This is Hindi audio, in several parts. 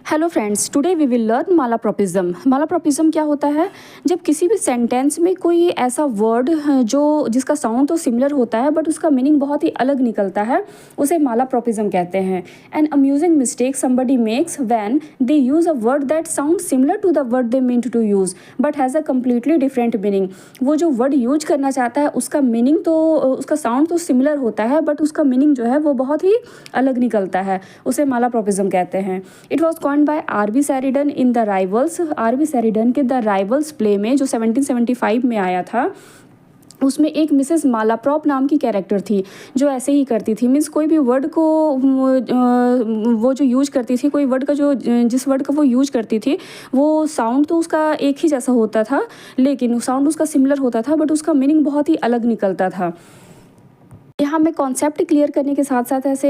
Hello friends, today we will learn malapropism. Malapropism क्या होता है? जब किसी भी सेंटेंस में कोई ऐसा वर्ड जो जिसका साउंड तो सिमिलर होता है बट उसका मीनिंग बहुत ही अलग निकलता है, उसे मालाप्रॉपिज्म कहते हैं। An amusing mistake somebody makes when they use a word that sound similar to the word they mean to use but has a completely different meaning. वो जो वर्ड यूज करना चाहता है उसका मीनिंग तो उसका साउंड तो सिमिलर होता है बट उसका मीनिंग जो है वो बहुत ही अलग निकलता है, उसे मालाप्रॉपिज्म कहते हैं। It was by RB. Sheridan in the rivals. RB. Sheridan के द राइवल्स प्ले में जो 1775 में आया था, उसमें एक मिसेस मालाप्रॉप नाम की कैरेक्टर थी जो ऐसे ही करती थी। मीन्स कोई भी वर्ड को वो जो यूज करती थी, कोई वर्ड का जो जिस वर्ड का वो यूज करती थी, वो साउंड तो उसका एक ही जैसा होता था, लेकिन साउंड उसका सिमिलर होता था बट उसका मीनिंग बहुत ही अलग निकलता था। यहाँ मैं कॉन्सेप्ट क्लियर करने के साथ साथ ऐसे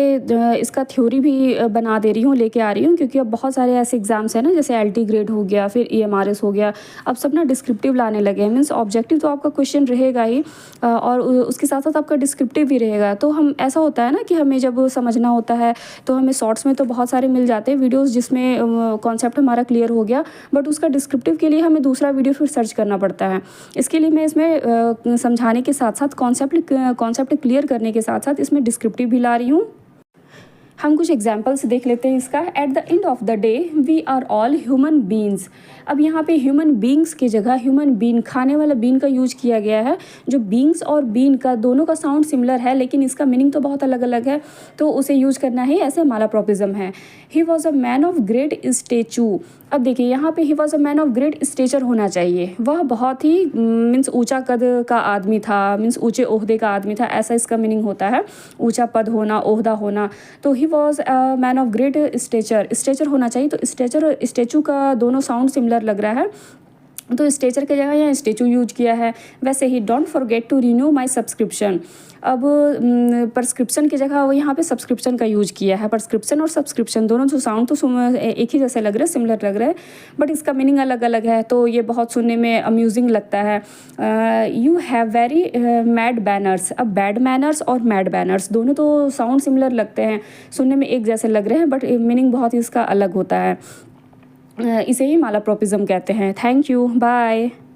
इसका थ्योरी भी बना दे रही हूँ, लेके आ रही हूँ, क्योंकि अब बहुत सारे ऐसे एग्जाम्स हैं ना, जैसे एलटी ग्रेड हो गया, फिर ईएमआरएस हो गया, अब सब ना डिस्क्रिप्टिव लाने लगे हैं। मीन्स ऑब्जेक्टिव तो आपका क्वेश्चन रहेगा ही और उसके साथ साथ आपका डिस्क्रिप्टिव भी रहेगा। तो हम ऐसा होता है ना कि हमें जब समझना होता है तो हमें शॉर्ट्स में तो बहुत सारे मिल जाते हैं वीडियोज़ जिसमें कॉन्सेप्ट हमारा क्लियर हो गया, बट उसका डिस्क्रिप्टिव के लिए हमें दूसरा वीडियो फिर सर्च करना पड़ता है। इसके लिए मैं इसमें समझाने के साथ साथ कॉन्सेप्ट क्लियर करने के साथ साथ इसमें डिस्क्रिप्टिव भी ला रही हूँ। हम कुछ एग्जाम्पल्स देख लेते हैं इसका। At the end of the day we are all human beings. अब यहाँ पे ह्यूमन बींग्स की जगह ह्यूमन बीन, खाने वाला बीन का यूज किया गया है। जो बींग्स और बीन का दोनों का साउंड सिमिलर है लेकिन इसका मीनिंग तो बहुत अलग अलग है, तो उसे यूज करना ही ऐसे मालाप्रॉपिज्म है। He was a man of great statue. अब देखिए यहाँ पे he was a man of great stature होना चाहिए, वह बहुत ही मीन्स ऊंचा कद का आदमी था, मीन्स ऊंचे ओहदे का आदमी था, ऐसा इसका मीनिंग होता है, ऊंचा पद होना, ओहदा होना। तो he was a man of great stature होना चाहिए। तो स्टेचर और स्टेचू का दोनों साउंड सिमिलर लग रहा है, तो स्टेचर की जगह यहाँ स्टेचू यूज किया है। वैसे ही don't forget to renew my subscription. अब प्रिस्क्रिप्शन की जगह वो यहाँ पे सब्सक्रिप्शन का यूज किया है। प्रिस्क्रिप्शन और सब्सक्रिप्शन दोनों जो साउंड तो एक ही जैसे लग रहे हैं, सिमिलर लग रहे हैं, बट इसका मीनिंग अलग अलग है, तो ये बहुत सुनने में अम्यूजिंग लगता है। You have very mad banners. अब बैड मैनर्स और मैड बैनर्स दोनों तो साउंड सिमिलर लगते हैं, सुनने में एक जैसे लग रहे हैं, बट मीनिंग बहुत ही इसका अलग होता है। इसे ही मालाप्रॉपिज्म कहते हैं। Thank you, bye.